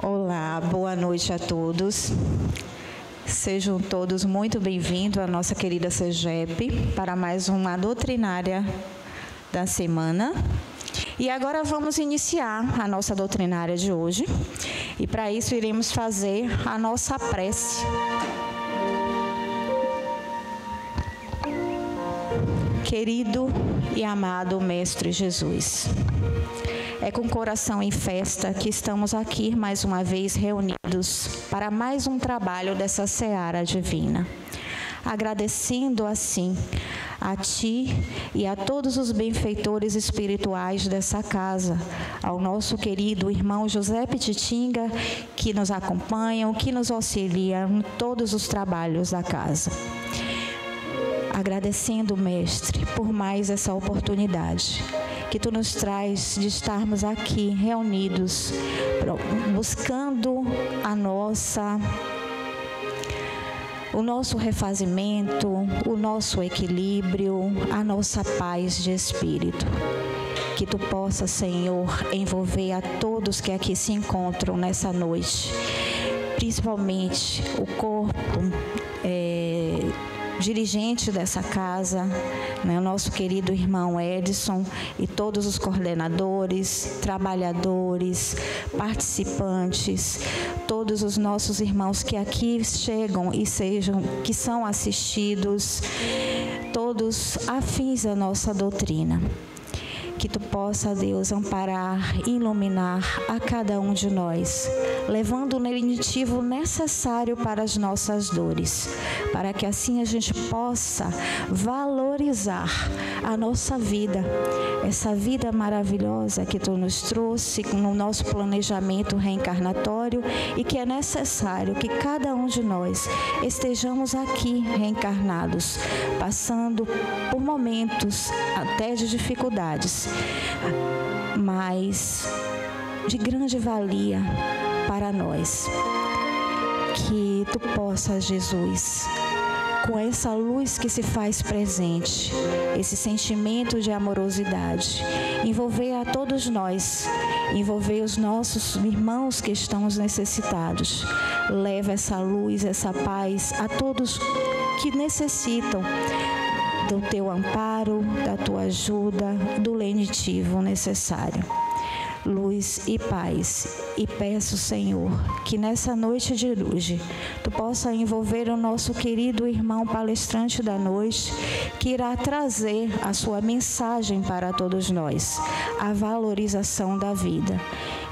Olá, boa noite a todos. Sejam todos muito bem-vindos à nossa querida CEGEP para mais uma doutrinária da semana. E agora vamos iniciar a nossa doutrinária de hoje. E para isso iremos fazer a nossa prece. Querido e amado Mestre Jesus, é com o coração em festa que estamos aqui mais uma vez reunidos para mais um trabalho dessa seara divina. Agradecendo assim a Ti e a todos os benfeitores espirituais dessa casa, ao nosso querido irmão José Pititinga, que nos acompanham, que nos auxiliam em todos os trabalhos da casa. Agradecendo, Mestre, por mais essa oportunidade que Tu nos traz de estarmos aqui reunidos, buscando o nosso refazimento, o nosso equilíbrio, a nossa paz de espírito. Que Tu possa, Senhor, envolver a todos que aqui se encontram nessa noite, principalmente o corpo dirigente dessa casa, né, o nosso querido irmão Edson e todos os coordenadores, trabalhadores, participantes, todos os nossos irmãos que aqui chegam e que são assistidos, todos afins à nossa doutrina. Que Tu possa, Deus, amparar e iluminar a cada um de nós, levando o lenitivo necessário para as nossas dores, para que assim a gente possa valorizar a nossa vida, essa vida maravilhosa que Tu nos trouxe no nosso planejamento reencarnatório e que é necessário que cada um de nós estejamos aqui reencarnados, passando por momentos até de dificuldades, mas de grande valia para nós. Que Tu possas, Jesus, com essa luz que se faz presente, esse sentimento de amorosidade, envolver a todos nós, envolver os nossos irmãos que estamos necessitados. Leva essa luz, essa paz a todos que necessitam do Teu amparo, da Tua ajuda, do lenitivo necessário. Luz e paz. E peço, Senhor, que nessa noite de hoje Tu possa envolver o nosso querido irmão palestrante da noite, que irá trazer a sua mensagem para todos nós, a valorização da vida.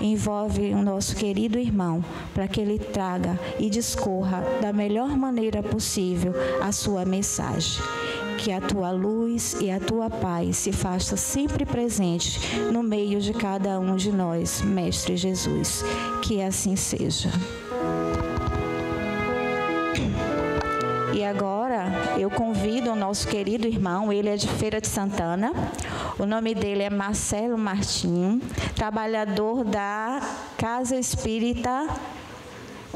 Envolve o nosso querido irmão para que ele traga e discorra da melhor maneira possível a sua mensagem. Que a Tua luz e a Tua paz se faça sempre presente no meio de cada um de nós, Mestre Jesus. Que assim seja. E agora eu convido o nosso querido irmão, ele é de Feira de Santana, o nome dele é Marcelo Martim, trabalhador da Casa Espírita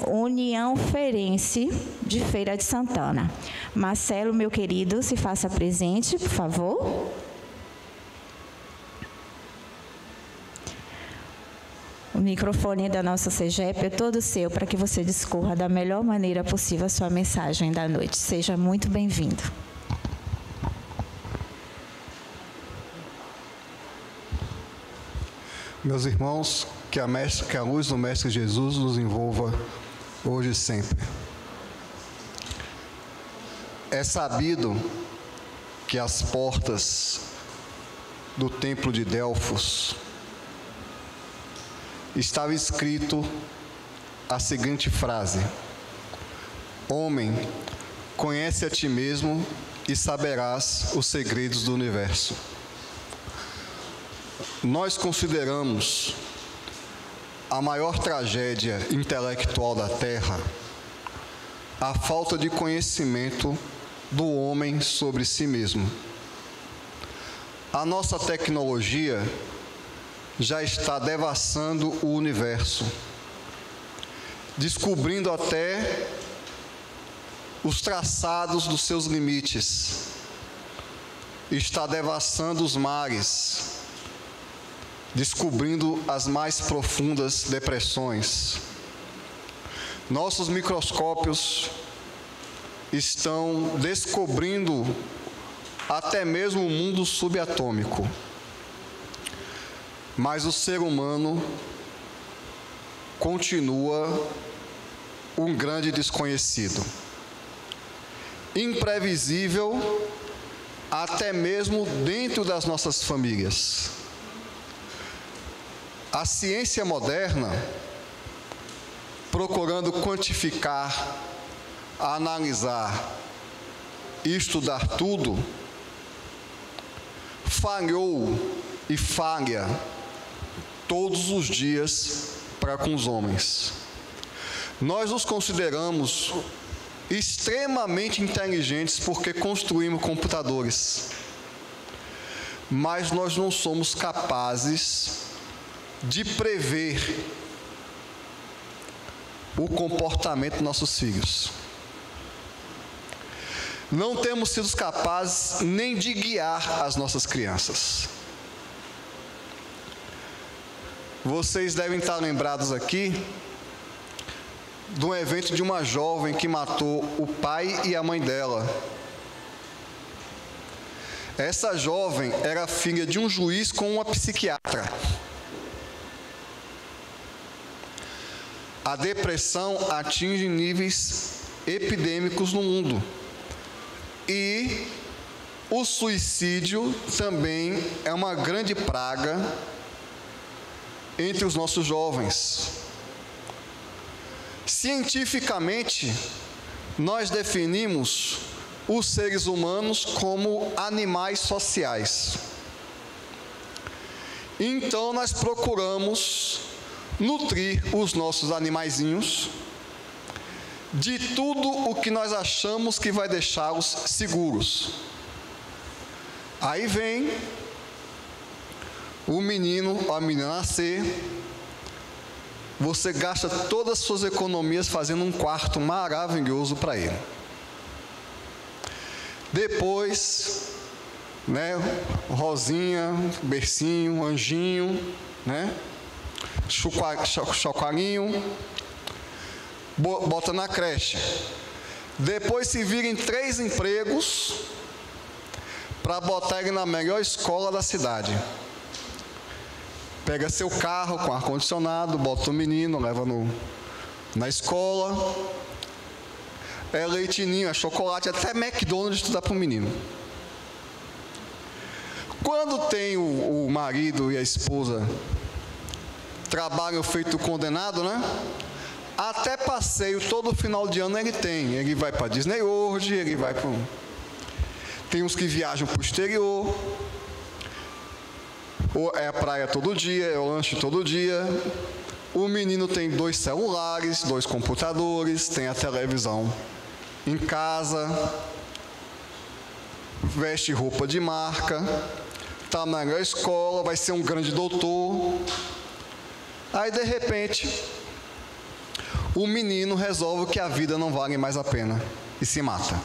União Feirense de Feira de Santana. Marcelo, meu querido, se faça presente, por favor. O microfone da nossa CEGEP é todo seu para que você discorra da melhor maneira possível a sua mensagem da noite. Seja muito bem-vindo. Meus irmãos, que a luz do Mestre Jesus nos envolva hoje e sempre. É sabido que às portas do templo de Delfos estava escrito a seguinte frase: Homem, conhece a ti mesmo e saberás os segredos do universo. Nós consideramos a maior tragédia intelectual da Terra a falta de conhecimento do homem sobre si mesmo. A nossa tecnologia já está devassando o universo, descobrindo até os traçados dos seus limites. Está devassando os mares, descobrindo as mais profundas depressões. nossos microscópios estão descobrindo até mesmo o mundo subatômico. Mas o ser humano continua um grande desconhecido, imprevisível até mesmo dentro das nossas famílias. A ciência moderna, procurando quantificar, analisar e estudar tudo, falhou e falha todos os dias para com os homens. Nós nos consideramos extremamente inteligentes porque construímos computadores, mas nós não somos capazes de prever o comportamento dos nossos filhos. Não temos sido capazes nem de guiar as nossas crianças. Vocês devem estar lembrados aqui de um evento de uma jovem que matou o pai e a mãe dela. Essa jovem era filha de um juiz com uma psiquiatra. A depressão atinge níveis epidêmicos no mundo. E o suicídio também é uma grande praga entre os nossos jovens. Cientificamente, nós definimos os seres humanos como animais sociais. Então, nós procuramos nutrir os nossos animaizinhos de tudo o que nós achamos que vai deixá-los seguros. Aí vem o menino ou a menina nascer, você gasta todas as suas economias fazendo um quarto maravilhoso para ele. Depois, rosinha, bercinho, anjinho, chocolinho, bota na creche. Depois se vira em 3 empregos para botar ele na melhor escola da cidade. Pega seu carro com ar-condicionado, bota o menino, leva na escola. É leitinho, é chocolate, até McDonald's tu dá para o menino. Quando tem o marido e a esposa trabalham feito condenado, até passeio todo final de ano ele tem. Ele vai para Disney World, ele vai para... Tem uns que viajam para o exterior. Ou é a praia todo dia, é o lanche todo dia. O menino tem 2 celulares, 2 computadores, tem a televisão em casa, veste roupa de marca, está na melhor escola, vai ser um grande doutor. Aí, de repente, o menino resolve que a vida não vale mais a pena e se mata.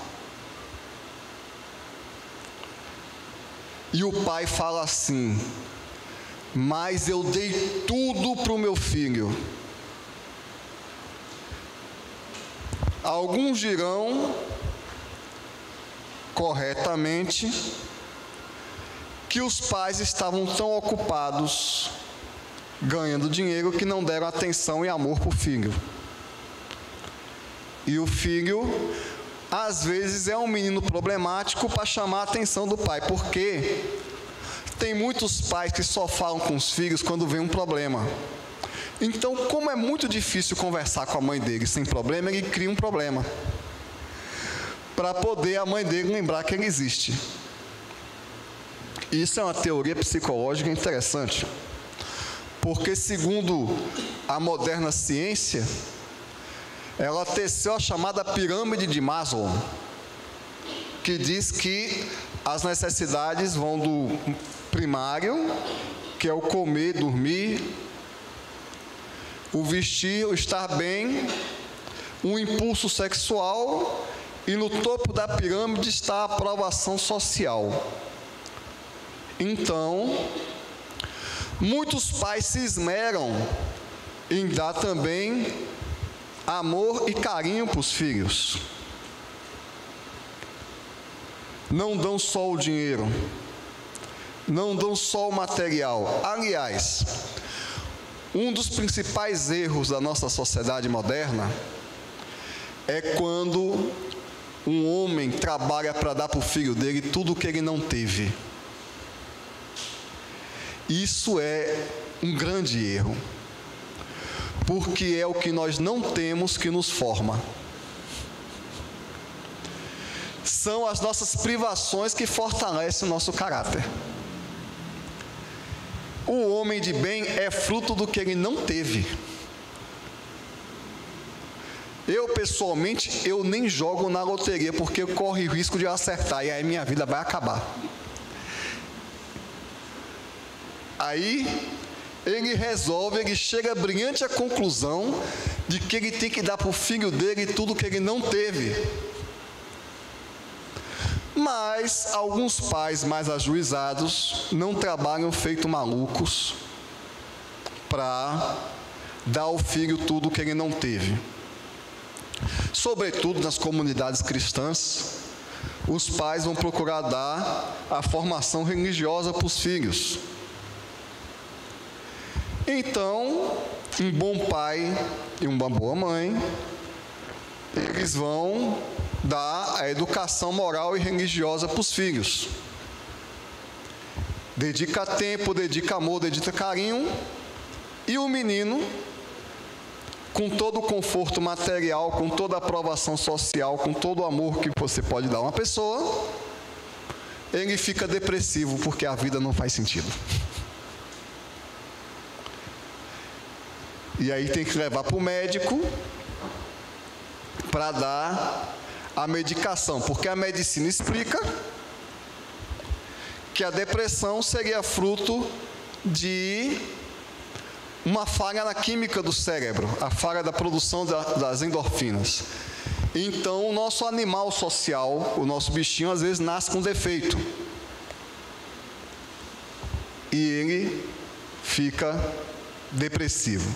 E o pai fala assim: mas eu dei tudo para o meu filho. Alguns dirão, corretamente, que os pais estavam tão ocupados ganhando dinheiro que não deram atenção e amor para o filho. E o filho, às vezes, é um menino problemático para chamar a atenção do pai, porque tem muitos pais que só falam com os filhos quando vem um problema. Então, como é muito difícil conversar com a mãe dele sem problema, ele cria um problema para poder a mãe dele lembrar que ele existe. Isso é uma teoria psicológica interessante, porque, segundo a moderna ciência, ela teceu a chamada pirâmide de Maslow, que diz que as necessidades vão do primário, que é o comer, dormir, o vestir, o estar bem, o impulso sexual, e no topo da pirâmide está a aprovação social. Então, muitos pais se esmeram em dar também amor e carinho para os filhos. Não dão só o dinheiro, não dão só o material. Aliás, um dos principais erros da nossa sociedade moderna é quando um homem trabalha para dar para o filho dele tudo o que ele não teve. Isso é um grande erro, porque é o que nós não temos que nos forma. São as nossas privações que fortalecem o nosso caráter. O homem de bem é fruto do que ele não teve. Eu, pessoalmente, eu nem jogo na loteria, porque eu corro o risco de eu acertar, e aí minha vida vai acabar. Aí, ele chega brilhante à conclusão de que ele tem que dar para o filho dele tudo que ele não teve. Mas alguns pais mais ajuizados não trabalham feito malucos para dar ao filho tudo que ele não teve. Sobretudo nas comunidades cristãs, os pais vão procurar dar a formação religiosa para os filhos. Então, um bom pai e uma boa mãe, eles vão dar a educação moral e religiosa para os filhos. Dedica tempo, dedica amor, dedica carinho, e o menino, com todo o conforto material, com toda a aprovação social, com todo o amor que você pode dar a uma pessoa, ele fica depressivo porque a vida não faz sentido. E aí tem que levar para o médico para dar a medicação, porque a medicina explica que a depressão seria fruto de uma falha na química do cérebro, a falha da produção das endorfinas. Então, o nosso animal social, o nosso bichinho, às vezes nasce com defeito. E ele fica depressivo.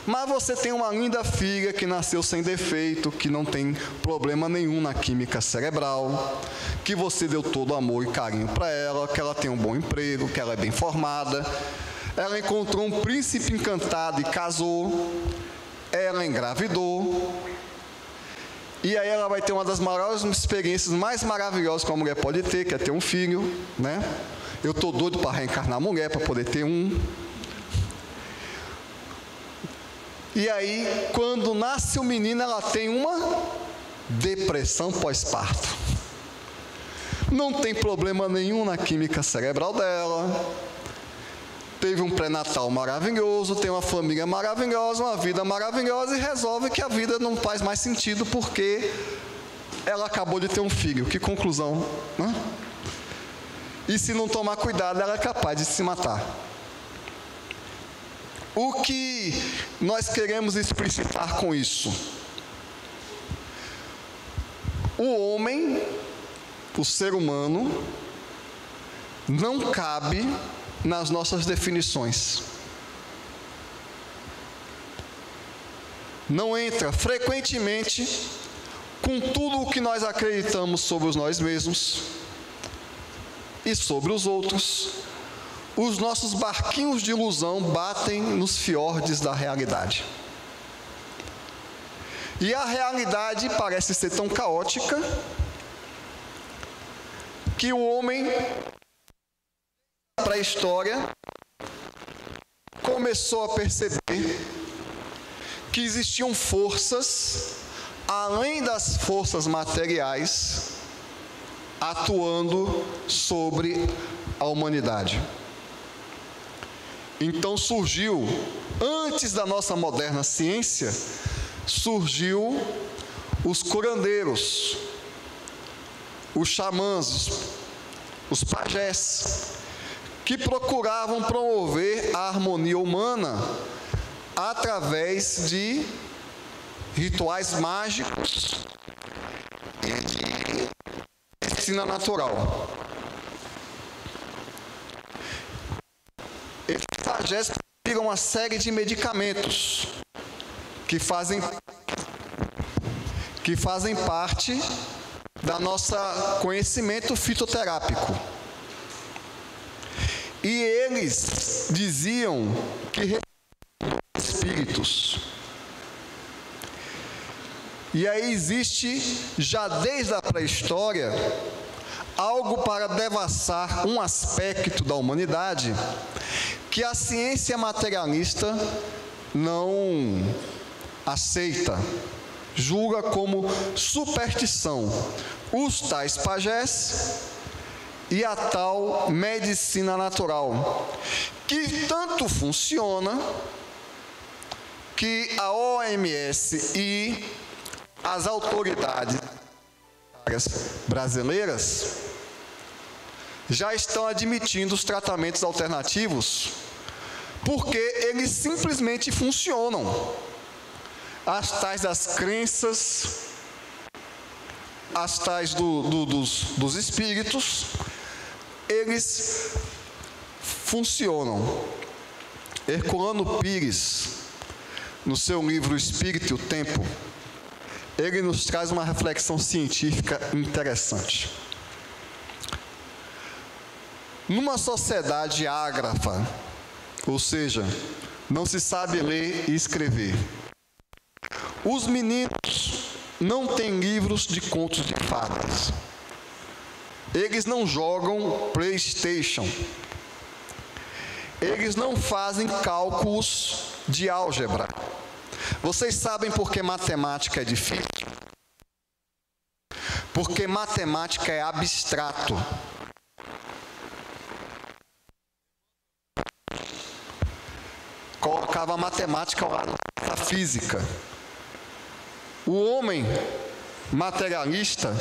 Mas você tem uma linda filha que nasceu sem defeito, que não tem problema nenhum na química cerebral, que você deu todo amor e carinho para ela, que ela tem um bom emprego, que ela é bem formada, ela encontrou um príncipe encantado e casou, ela engravidou, e aí ela vai ter uma das maiores experiências mais maravilhosas que uma mulher pode ter, que é ter um filho, né? Eu estou doido para reencarnar a mulher, para poder ter um. E aí, quando nasce o menino, ela tem uma depressão pós-parto. Não tem problema nenhum na química cerebral dela. Teve um pré-natal maravilhoso, tem uma família maravilhosa, uma vida maravilhosa, e resolve que a vida não faz mais sentido porque ela acabou de ter um filho. Que conclusão, né? E se não tomar cuidado, ela é capaz de se matar. O que nós queremos explicitar com isso? O homem, o ser humano, não cabe nas nossas definições. Não entra frequentemente com tudo o que nós acreditamos sobre nós mesmos e sobre os outros. Os nossos barquinhos de ilusão batem nos fiordes da realidade. E a realidade parece ser tão caótica que o homem, na pré-história, começou a perceber que existiam forças, além das forças materiais, atuando sobre a humanidade. Então surgiu, antes da nossa moderna ciência, surgiu os curandeiros, os xamãs, os pajés, que procuravam promover a harmonia humana através de rituais mágicos e de medicina natural. Esses pajés pegam uma série de medicamentos que fazem que fazem parte da nossa conhecimento fitoterápico. E eles diziam que espíritos. E aí existe, já desde a pré-história, algo para devassar um aspecto da humanidade que a ciência materialista não aceita, julga como superstição, os tais pajés e a tal medicina natural, que tanto funciona que a OMS e as autoridades brasileiras já estão admitindo os tratamentos alternativos, porque eles simplesmente funcionam. As tais das crenças, as tais dos espíritos, eles funcionam. Herculano Pires, no seu livro Espírito e o Tempo, ele nos traz uma reflexão científica interessante. Numa sociedade ágrafa, ou seja, não se sabe ler e escrever, os meninos não têm livros de contos de fadas. Eles não jogam PlayStation. Eles não fazem cálculos de álgebra. Vocês sabem por que matemática é difícil? Porque matemática é abstrato. Colocava a matemática lá na física. O homem materialista,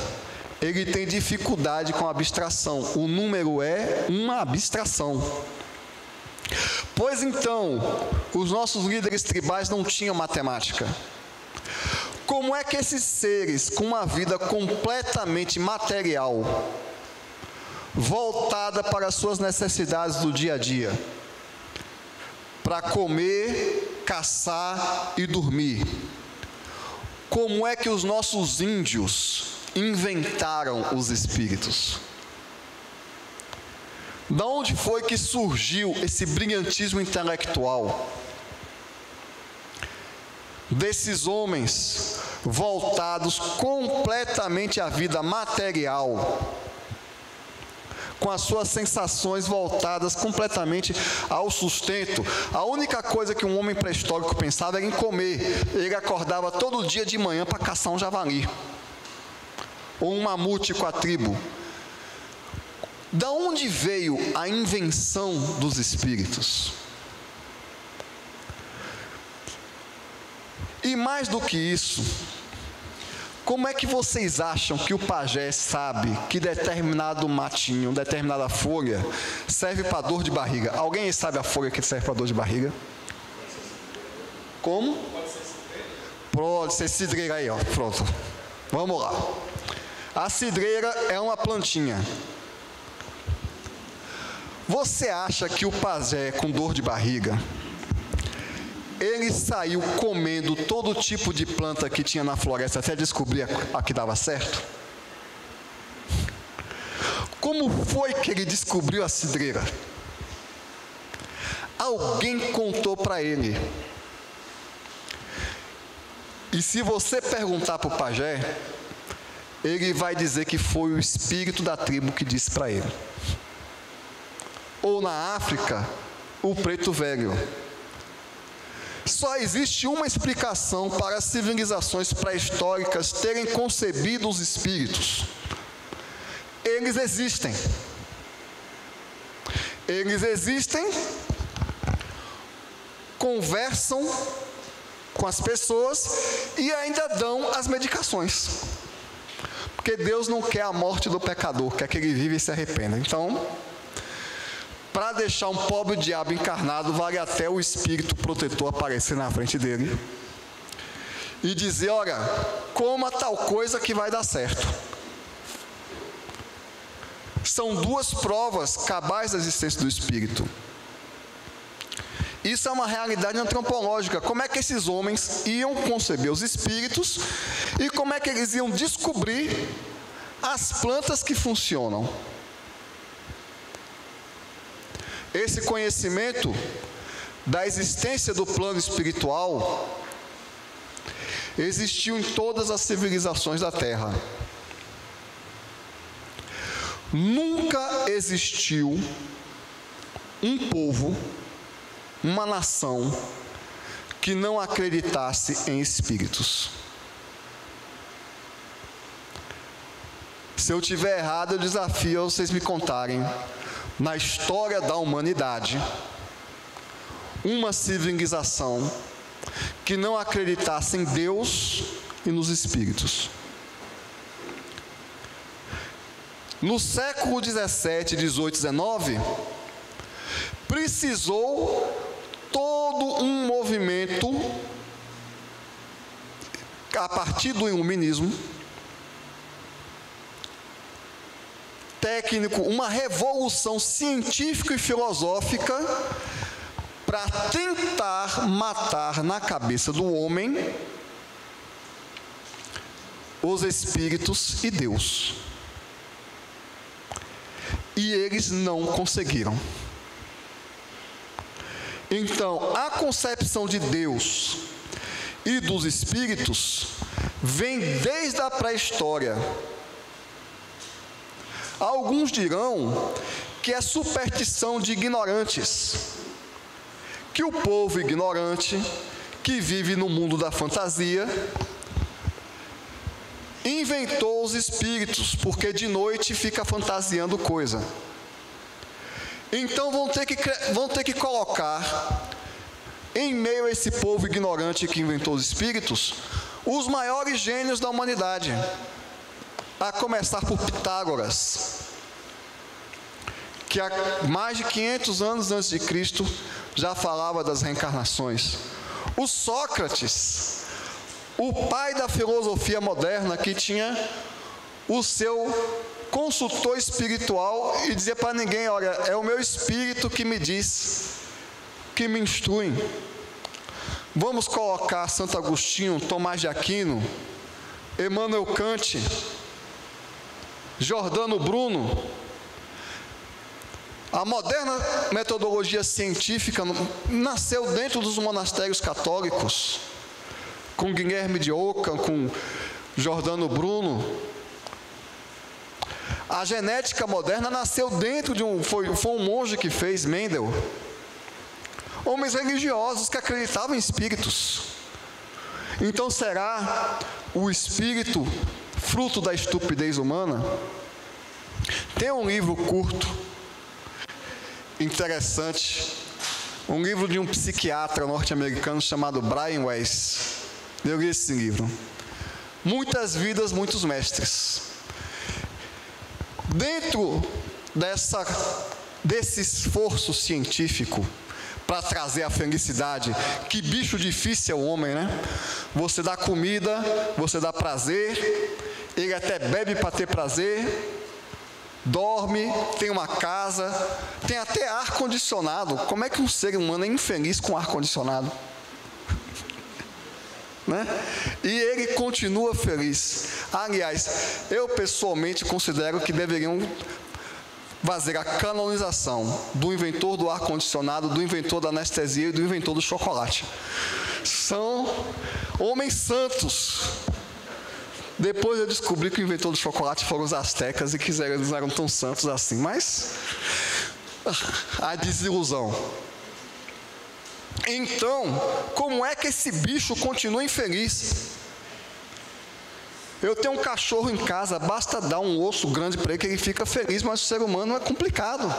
ele tem dificuldade com a abstração. O número é uma abstração. Pois então, os nossos líderes tribais não tinham matemática. Como é que esses seres com uma vida completamente material, voltada para as suas necessidades do dia a dia, para comer, caçar e dormir, como é que os nossos índios inventaram os espíritos? Da onde foi que surgiu esse brilhantismo intelectual desses homens voltados completamente à vida material, com as suas sensações voltadas completamente ao sustento? A única coisa que um homem pré-histórico pensava era em comer. Ele acordava todo dia de manhã para caçar um javali ou um mamute com a tribo. Da onde veio a invenção dos espíritos? E mais do que isso, como é que vocês acham que o pajé sabe que determinado matinho, determinada folha, serve para dor de barriga? Alguém sabe a folha que serve para dor de barriga? Como? Pode ser cidreira aí, ó. Pronto. Vamos lá. A cidreira é uma plantinha. Você acha que o pajé com dor de barriga, ele saiu comendo todo tipo de planta que tinha na floresta até descobrir a que dava certo? Como foi que ele descobriu a cidreira? Alguém contou para ele. E se você perguntar para o pajé, ele vai dizer que foi o espírito da tribo que disse para ele. Ou na África, o preto velho. Só existe uma explicação para as civilizações pré-históricas terem concebido os espíritos. Eles existem. Eles existem, conversam com as pessoas e ainda dão as medicações. Porque Deus não quer a morte do pecador, quer que ele viva e se arrependa. Então, para deixar um pobre diabo encarnado, vale até o espírito protetor aparecer na frente dele e dizer: olha, coma tal coisa que vai dar certo. São duas provas cabais da existência do espírito. Isso é uma realidade antropológica. Como é que esses homens iam conceber os espíritos e como é que eles iam descobrir as plantas que funcionam? Esse conhecimento da existência do plano espiritual existiu em todas as civilizações da Terra. Nunca existiu um povo, uma nação, que não acreditasse em espíritos. Se eu estiver errado, eu desafio a vocês me contarem, na história da humanidade, uma civilização que não acreditasse em Deus e nos espíritos. No século 17, 18, 19, precisou todo um movimento, a partir do iluminismo, técnico, uma revolução científica e filosófica para tentar matar na cabeça do homem os espíritos e Deus. E eles não conseguiram. Então, a concepção de Deus e dos espíritos vem desde a pré-história. Alguns dirão que é superstição de ignorantes, que o povo ignorante, que vive no mundo da fantasia, inventou os espíritos, porque de noite fica fantasiando coisa. Então vão ter que colocar, em meio a esse povo ignorante que inventou os espíritos, os maiores gênios da humanidade, a começar por Pitágoras, que há mais de 500 anos antes de Cristo já falava das reencarnações. O Sócrates, o pai da filosofia moderna, que tinha o seu consultor espiritual e dizia para ninguém: olha, é o meu espírito que me diz, que me instrui. Vamos colocar Santo Agostinho, Tomás de Aquino, Emmanuel Kant, Giordano Bruno. A moderna metodologia científica nasceu dentro dos monastérios católicos, com Guilherme de Ockham, com Giordano Bruno. A genética moderna nasceu dentro de foi um monge que fez, Mendel. Homens religiosos que acreditavam em espíritos. Então, será o espírito fruto da estupidez humana? Tem um livro curto, interessante, um livro de um psiquiatra norte-americano chamado Brian Weiss. Eu li esse livro. Muitas vidas, muitos mestres. Dentro desse esforço científico para trazer a felicidade, que bicho difícil é o homem, né? Você dá comida, você dá prazer, ele até bebe para ter prazer, dorme, tem uma casa, tem até ar-condicionado. Como é que um ser humano é infeliz com ar-condicionado? Né? E ele continua feliz. Aliás, eu pessoalmente considero que deveriam fazer a canonização do inventor do ar-condicionado, do inventor da anestesia e do inventor do chocolate. São homens santos. Depois eu descobri que o inventor do chocolate foram os astecas e que eles eram tão santos assim, mas a desilusão. Então, como é que esse bicho continua infeliz? Eu tenho um cachorro em casa, basta dar um osso grande para ele que ele fica feliz, mas o ser humano é complicado.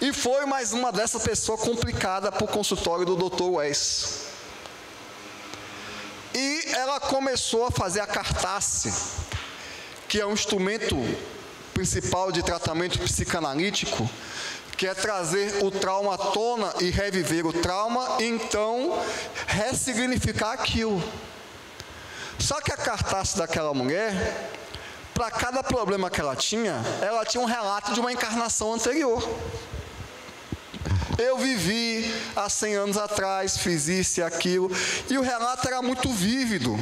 E foi mais uma dessa pessoa complicada para o consultório do Dr. Weiss. E ela começou a fazer a cartace, que é um instrumento principal de tratamento psicanalítico, que é trazer o trauma à tona e reviver o trauma, e então ressignificar aquilo. Só que a cartace daquela mulher, para cada problema que ela tinha um relato de uma encarnação anterior. Eu vivi há 100 anos atrás, fiz isso e aquilo. E o relato era muito vívido.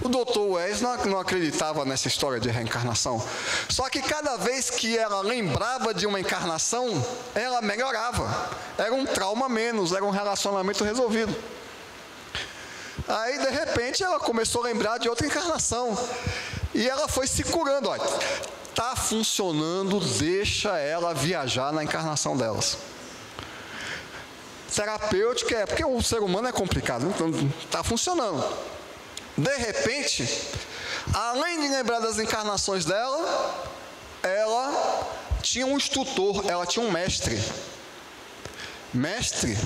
O Dr. Wes não acreditava nessa história de reencarnação. Só que cada vez que ela lembrava de uma encarnação, ela melhorava. Era um trauma menos, era um relacionamento resolvido. Aí, de repente, ela começou a lembrar de outra encarnação. E ela foi se curando. Olha, está funcionando, deixa ela viajar na encarnação delas. Terapêutica porque o ser humano é complicado, então está funcionando. De repente, além de lembrar das encarnações dela, ela tinha um instrutor, ela tinha um mestre. Mestre?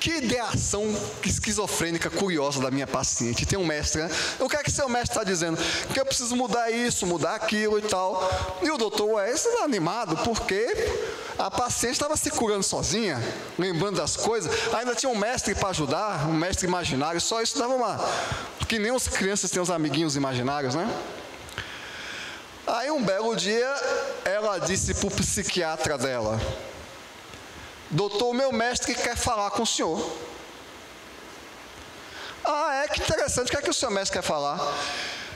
Que ideação esquizofrênica curiosa da minha paciente. Tem um mestre, né? O que é que seu mestre está dizendo? Que eu preciso mudar isso, mudar aquilo e tal. E o Dr. Wes era animado, porque a paciente estava se curando sozinha, lembrando das coisas. Ainda tinha um mestre para ajudar, um mestre imaginário. Só isso dava uma... Que nem as crianças têm os amiguinhos imaginários, né? Aí um belo dia, ela disse para o psiquiatra dela: doutor, meu mestre quer falar com o senhor. Ah, que interessante, o que é que o seu mestre quer falar?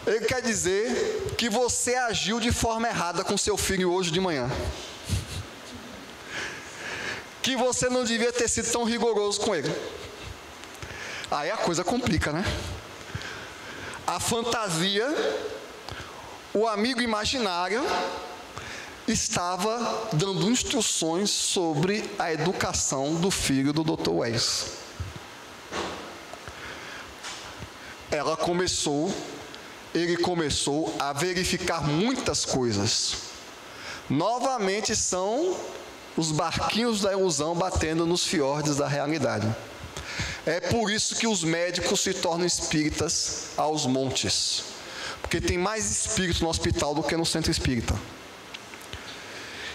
Ele quer dizer que você agiu de forma errada com seu filho hoje de manhã. Que você não devia ter sido tão rigoroso com ele. Aí a coisa complica, né? A fantasia, o amigo imaginário, estava dando instruções sobre a educação do filho do Dr. Wes. Ele começou a verificar muitas coisas. Novamente são os barquinhos da ilusão batendo nos fiordes da realidade. É por isso que os médicos se tornam espíritas aos montes. Porque tem mais espírito no hospital do que no centro espírita.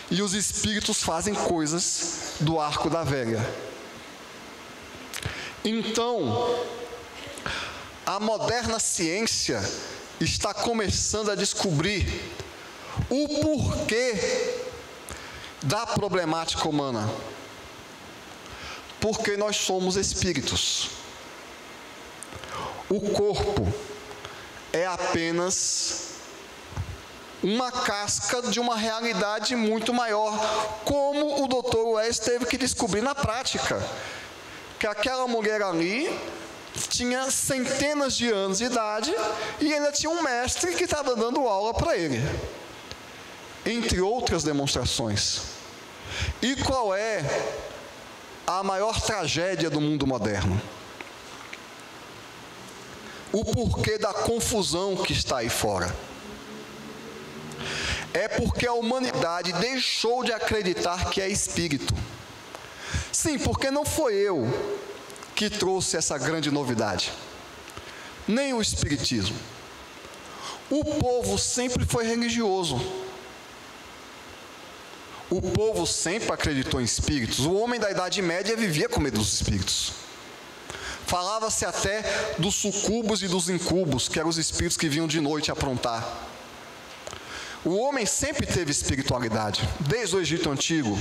E os espíritos fazem coisas do arco da velha. Então, a moderna ciência está começando a descobrir o porquê da problemática humana. Porque nós somos espíritos. O corpo é apenas uma casca de uma realidade muito maior, como o Dr. Wes teve que descobrir na prática, que aquela mulher ali tinha centenas de anos de idade e ainda tinha um mestre que estava dando aula para ele, entre outras demonstrações. E qual é a maior tragédia do mundo moderno? O porquê da confusão que está aí fora. É porque a humanidade deixou de acreditar que é espírito. Sim, porque não foi eu que trouxe essa grande novidade, nem o espiritismo. O povo sempre foi religioso. O povo sempre acreditou em espíritos. O homem da Idade Média vivia com medo dos espíritos. Falava-se até dos sucubos e dos incubos, que eram os espíritos que vinham de noite aprontar. O homem sempre teve espiritualidade, desde o Egito Antigo,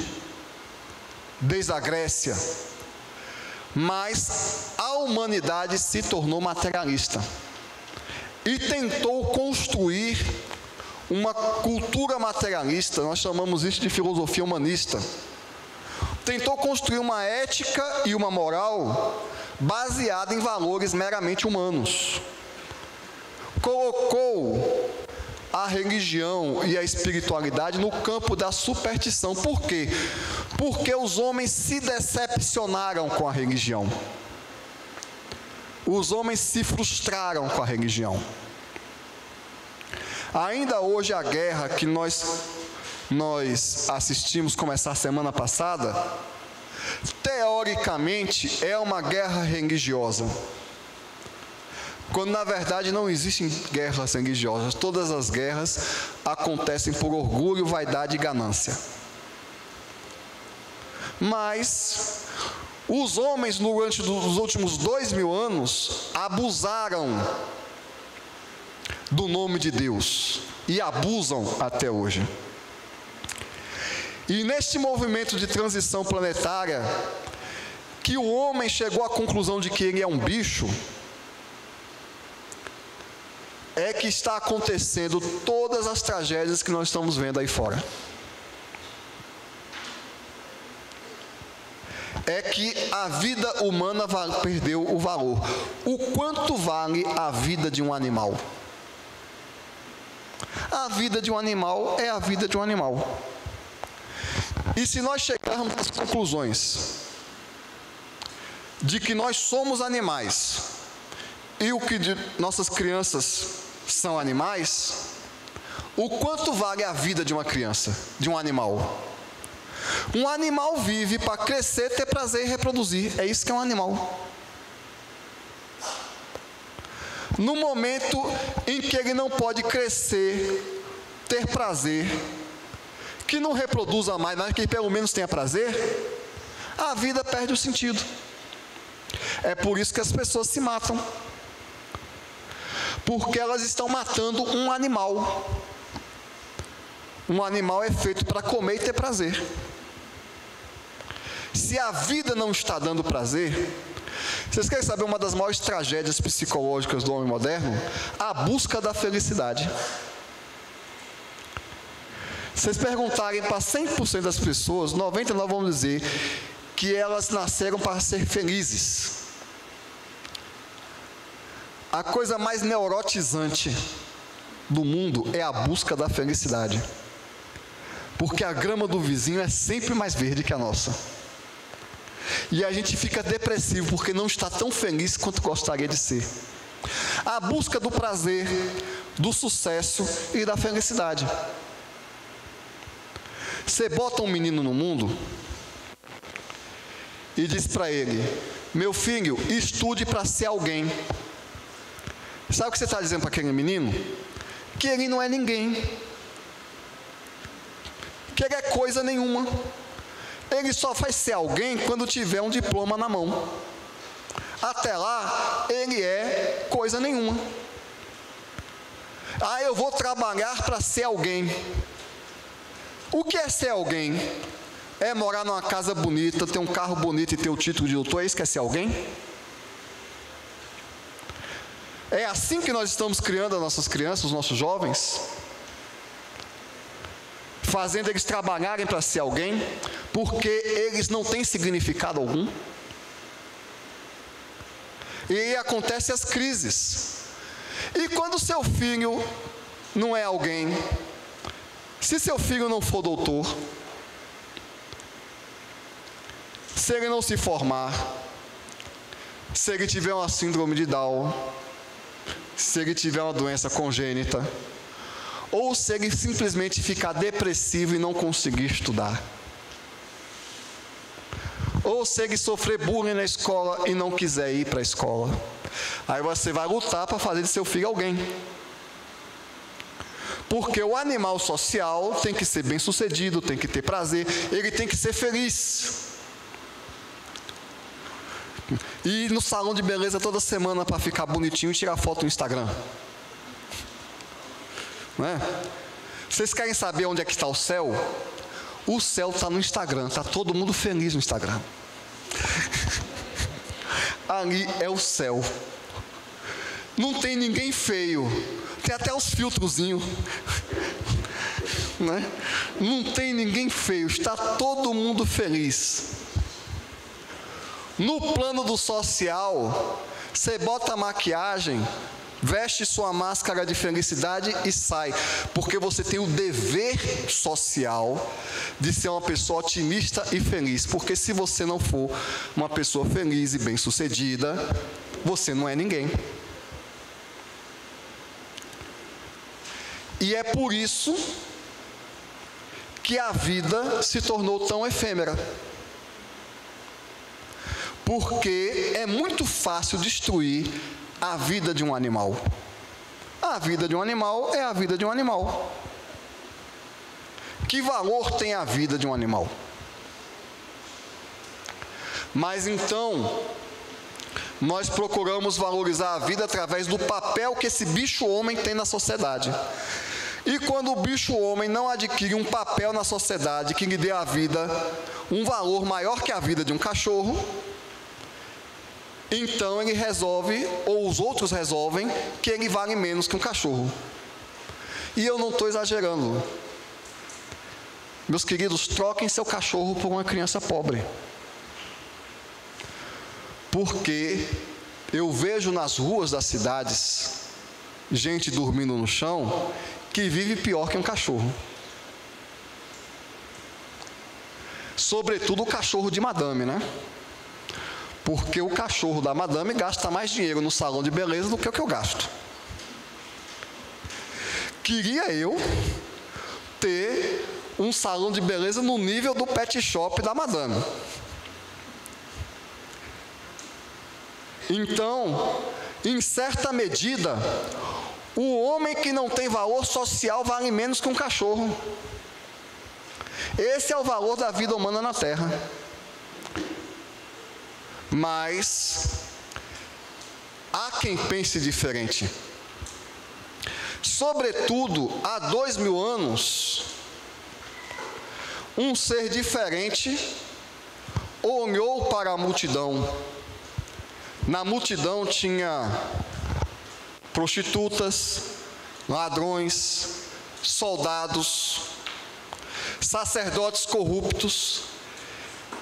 desde a Grécia. Mas a humanidade se tornou materialista e tentou construir uma cultura materialista. Nós chamamos isso de filosofia humanista. Tentou construir uma ética e uma moral baseada em valores meramente humanos. Colocou a religião e a espiritualidade no campo da superstição. Por quê? Porque os homens se decepcionaram com a religião. Os homens se frustraram com a religião. Ainda hoje a guerra que nós assistimos começar semana passada, teoricamente é uma guerra religiosa. Quando na verdade não existem guerras religiosas. Todas as guerras acontecem por orgulho, vaidade e ganância. Mas os homens durante os últimos 2000 anos abusaram do nome de Deus e abusam até hoje. E neste movimento de transição planetária, que o homem chegou à conclusão de que ele é um bicho, é que está acontecendo todas as tragédias que nós estamos vendo aí fora. É que a vida humana perdeu o valor. O quanto vale a vida de um animal? A vida de um animal é a vida de um animal. E se nós chegarmos às conclusões de que nós somos animais e o que de nossas crianças são animais, o quanto vale a vida de uma criança, de um animal? Um animal vive para crescer, ter prazer e reproduzir. É isso que é um animal. No momento em que ele não pode crescer, ter prazer, que não reproduza mais, mas que pelo menos tenha prazer, a vida perde o sentido. É por isso que as pessoas se matam. Porque elas estão matando um animal. Um animal é feito para comer e ter prazer. Se a vida não está dando prazer, vocês querem saber uma das maiores tragédias psicológicas do homem moderno? A busca da felicidade. Se vocês perguntarem para 100% das pessoas, 99% vão dizer que elas nasceram para ser felizes. A coisa mais neurotizante do mundo é a busca da felicidade. Porque a grama do vizinho é sempre mais verde que a nossa. E a gente fica depressivo porque não está tão feliz quanto gostaria de ser. A busca do prazer, do sucesso e da felicidade. Você bota um menino no mundo e diz para ele: meu filho, estude para ser alguém. Sabe o que você está dizendo para aquele menino? Que ele não é ninguém. Que ele é coisa nenhuma. Ele só vai ser alguém quando tiver um diploma na mão. Até lá, ele é coisa nenhuma. Ah, eu vou trabalhar para ser alguém. O que é ser alguém? É morar numa casa bonita, ter um carro bonito e ter o título de doutor? É isso que é ser alguém? É assim que nós estamos criando as nossas crianças, os nossos jovens? Fazendo eles trabalharem para ser alguém, porque eles não têm significado algum. E aí acontecem as crises. E quando seu filho não é alguém, se seu filho não for doutor, se ele não se formar, se ele tiver uma síndrome de Down, se ele tiver uma doença congênita, ou se ele simplesmente ficar depressivo e não conseguir estudar, ou se ele sofrer bullying na escola e não quiser ir para a escola, aí você vai lutar para fazer de seu filho alguém. Porque o animal social tem que ser bem sucedido, tem que ter prazer, ele tem que ser feliz. E ir no salão de beleza toda semana para ficar bonitinho e tirar foto no Instagram. Não é? Vocês querem saber onde é que está o céu? O céu está no Instagram, está todo mundo feliz no Instagram. Ali é o céu. Não tem ninguém feio. Tem até os filtrozinhos. Né? Não tem ninguém feio. Está todo mundo feliz. No plano do social, você bota a maquiagem, veste sua máscara de felicidade e sai. Porque você tem o dever social de ser uma pessoa otimista e feliz. Porque se você não for uma pessoa feliz e bem-sucedida, você não é ninguém. E é por isso que a vida se tornou tão efêmera. Porque é muito fácil destruir a vida de um animal. A vida de um animal é a vida de um animal. Que valor tem a vida de um animal? Mas então, nós procuramos valorizar a vida através do papel que esse bicho homem tem na sociedade. E quando o bicho homem não adquire um papel na sociedade que lhe dê à vida um valor maior que a vida de um cachorro, então ele resolve, ou os outros resolvem, que ele vale menos que um cachorro. E eu não estou exagerando. Meus queridos, troquem seu cachorro por uma criança pobre. Porque eu vejo nas ruas das cidades gente dormindo no chão que vive pior que um cachorro. Sobretudo o cachorro de madame, né? Porque o cachorro da madame gasta mais dinheiro no salão de beleza do que o que eu gasto. Queria eu ter um salão de beleza no nível do pet shop da madame. Então, em certa medida, o homem que não tem valor social vale menos que um cachorro. Esse é o valor da vida humana na Terra. Mas há quem pense diferente. Sobretudo, há 2000 anos, um ser diferente olhou para a multidão. Na multidão tinha prostitutas, ladrões, soldados, sacerdotes corruptos.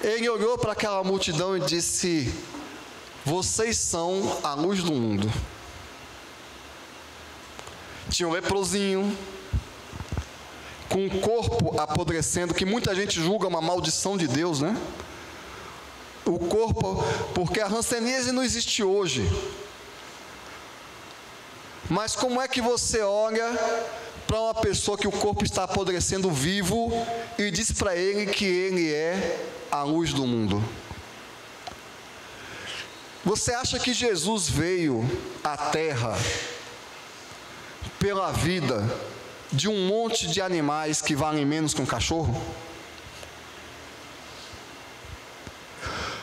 Ele olhou para aquela multidão e disse: vocês são a luz do mundo. Tinha um leprosinho, com o corpo apodrecendo, que muita gente julga uma maldição de Deus, né? O corpo, porque a hanseníase não existe hoje. Mas como é que você olha para uma pessoa que o corpo está apodrecendo vivo e diz para ele que ele é a luz do mundo? Você acha que Jesus veio à Terra pela vida de um monte de animais que valem menos que um cachorro?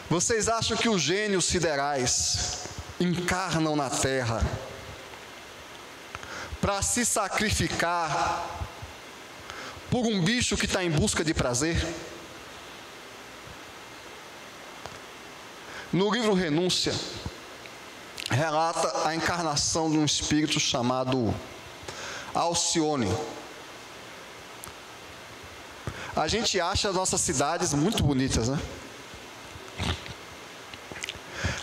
Vocês acham que os gênios siderais encarnam na Terra para se sacrificar por um bicho que está em busca de prazer? No livro Renúncia, relata a encarnação de um espírito chamado Alcione. A gente acha as nossas cidades muito bonitas, né?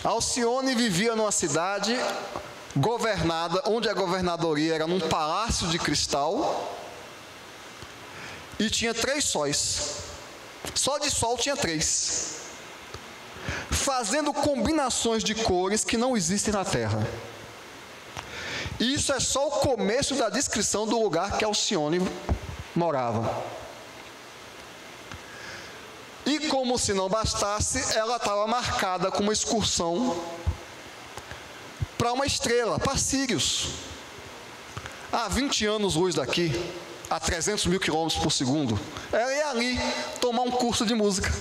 Alcione vivia numa cidade governada, onde a governadoria era num palácio de cristal, e tinha 3 sóis. Só de sol tinha 3, fazendo combinações de cores que não existem na Terra. E isso é só o começo da descrição do lugar que Alcione morava. E como se não bastasse, ela estava marcada com uma excursão para uma estrela, para Sírius, a 20 anos-luz daqui, a 300 mil quilômetros por segundo. Ela ia ali tomar um curso de música.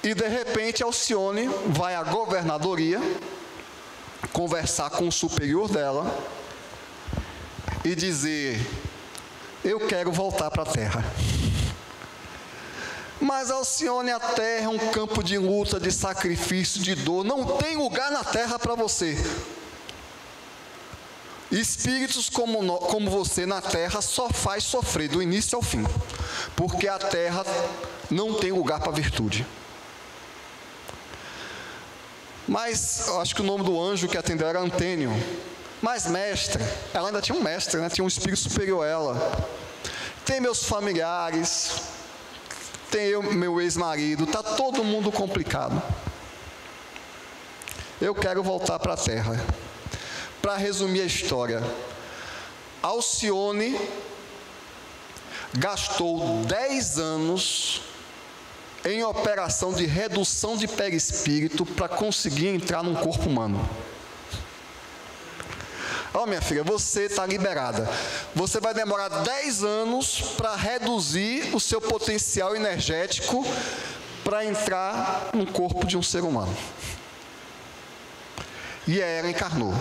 E de repente Alcione vai à governadoria conversar com o superior dela e dizer: eu quero voltar para a Terra. Mas Alcione, a Terra é um campo de luta, de sacrifício, de dor. Não tem lugar na Terra para você. Espíritos como você na Terra só faz sofrer do início ao fim, porque a Terra não tem lugar para virtude. Mas eu acho que o nome do anjo que atendeu era Antênio. Mas mestre, ela ainda tinha um mestre, né? Tinha um espírito superior a ela. Tem meus familiares, tem meu ex-marido, está todo mundo complicado. Eu quero voltar para a Terra. Para resumir a história, Alcione gastou 10 anos em operação de redução de perispírito para conseguir entrar num corpo humano. Ó, minha filha, você está liberada. Você vai demorar 10 anos para reduzir o seu potencial energético para entrar no corpo de um ser humano. E ela encarnou.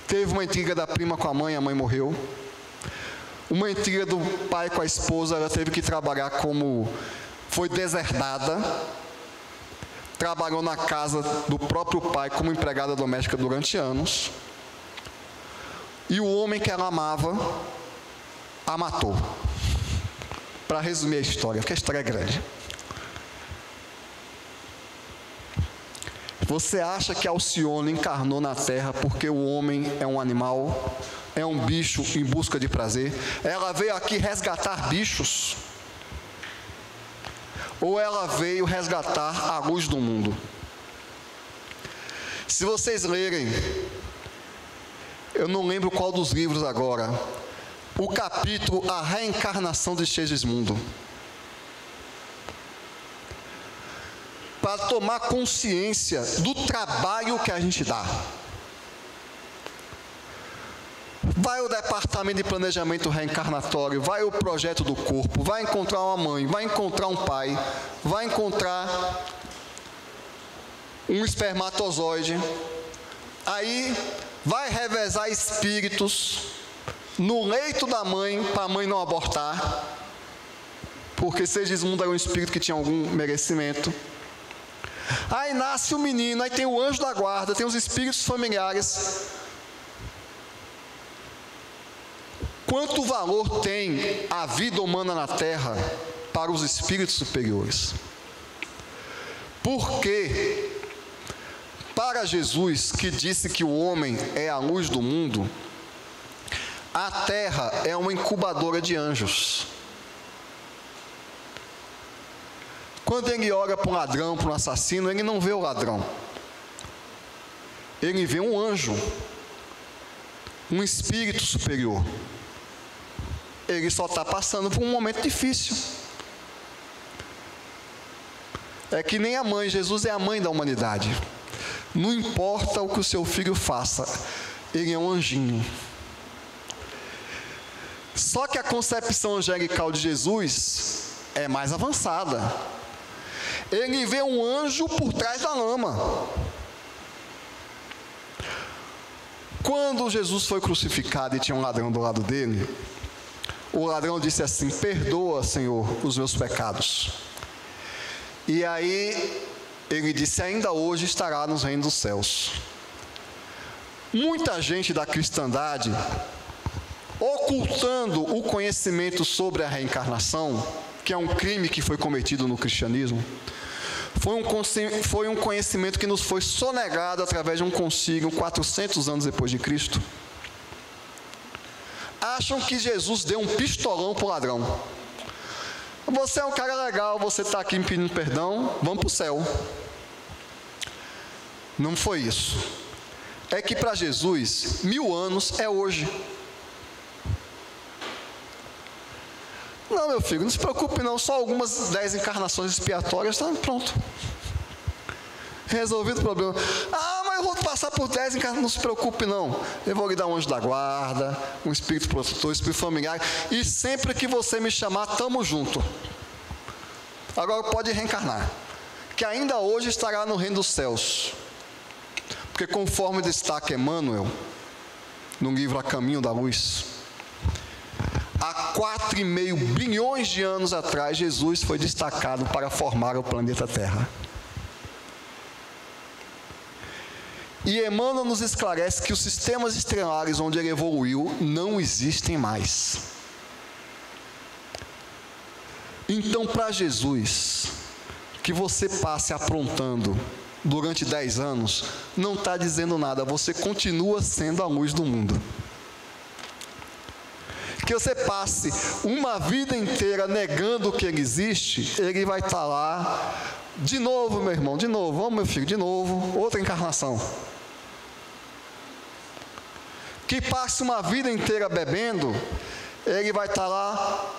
Teve uma intriga da prima com a mãe morreu. Uma intriga do pai com a esposa, ela teve que trabalhar foi deserdada. Trabalhou na casa do próprio pai como empregada doméstica durante anos. E o homem que ela amava, a matou. Para resumir a história, porque a história é grande. Você acha que Alcione encarnou na terra porque o homem é um animal, é um bicho em busca de prazer? Ela veio aqui resgatar bichos? Ou ela veio resgatar a luz do mundo? Se vocês lerem, eu não lembro qual dos livros agora, o capítulo A Reencarnação de Segismundo, para tomar consciência do trabalho que a gente dá. Vai o departamento de planejamento reencarnatório, vai o projeto do corpo, vai encontrar uma mãe, vai encontrar um pai, vai encontrar um espermatozoide, aí vai revezar espíritos no leito da mãe, para a mãe não abortar, porque Segismundo era um espírito que tinha algum merecimento. Aí nasce o menino, aí tem o anjo da guarda, tem os espíritos familiares. Quanto valor tem a vida humana na terra para os espíritos superiores? Porque, para Jesus, que disse que o homem é a luz do mundo, a terra é uma incubadora de anjos. Quando ele olha para um ladrão, para um assassino, ele não vê o ladrão. Ele vê um anjo, um espírito superior. Ele só está passando por um momento difícil. É que nem a mãe, Jesus é a mãe da humanidade. Não importa o que o seu filho faça, ele é um anjinho. Só que a concepção angelical de Jesus é mais avançada. Ele vê um anjo por trás da lama. Quando Jesus foi crucificado e tinha um ladrão do lado dele, o ladrão disse assim: perdoa, Senhor, os meus pecados. E aí ele disse: ainda hoje estará nos reinos dos céus. Muita gente da cristandade, ocultando o conhecimento sobre a reencarnação, que é um crime que foi cometido no cristianismo, foi um conhecimento que nos foi sonegado através de um concílio 400 anos depois de Cristo. Acham que Jesus deu um pistolão para o ladrão. Você é um cara legal, você está aqui me pedindo perdão, vamos para o céu. Não foi isso. É que para Jesus, 1000 anos é hoje. Não, meu filho, não se preocupe não, só algumas 10 encarnações expiatórias, está pronto. Resolvido o problema. Ah, mas eu vou passar por 10 encarnações, não se preocupe não. Eu vou lhe dar um anjo da guarda, um espírito protetor, um espírito familiar, e sempre que você me chamar, estamos juntos. Agora pode reencarnar, que ainda hoje estará no reino dos céus. Porque conforme destaca Emmanuel, no livro A Caminho da Luz, há 4,5 bilhões de anos atrás, Jesus foi destacado para formar o planeta Terra. E Emmanuel nos esclarece que os sistemas estelares onde ele evoluiu não existem mais. Então, para Jesus, que você passe aprontando durante 10 anos, não está dizendo nada, você continua sendo a luz do mundo. Que você passe uma vida inteira negando que ele existe, ele vai estar lá, de novo, meu irmão, de novo, vamos, meu filho, de novo, outra encarnação. Que passe uma vida inteira bebendo, ele vai estar lá,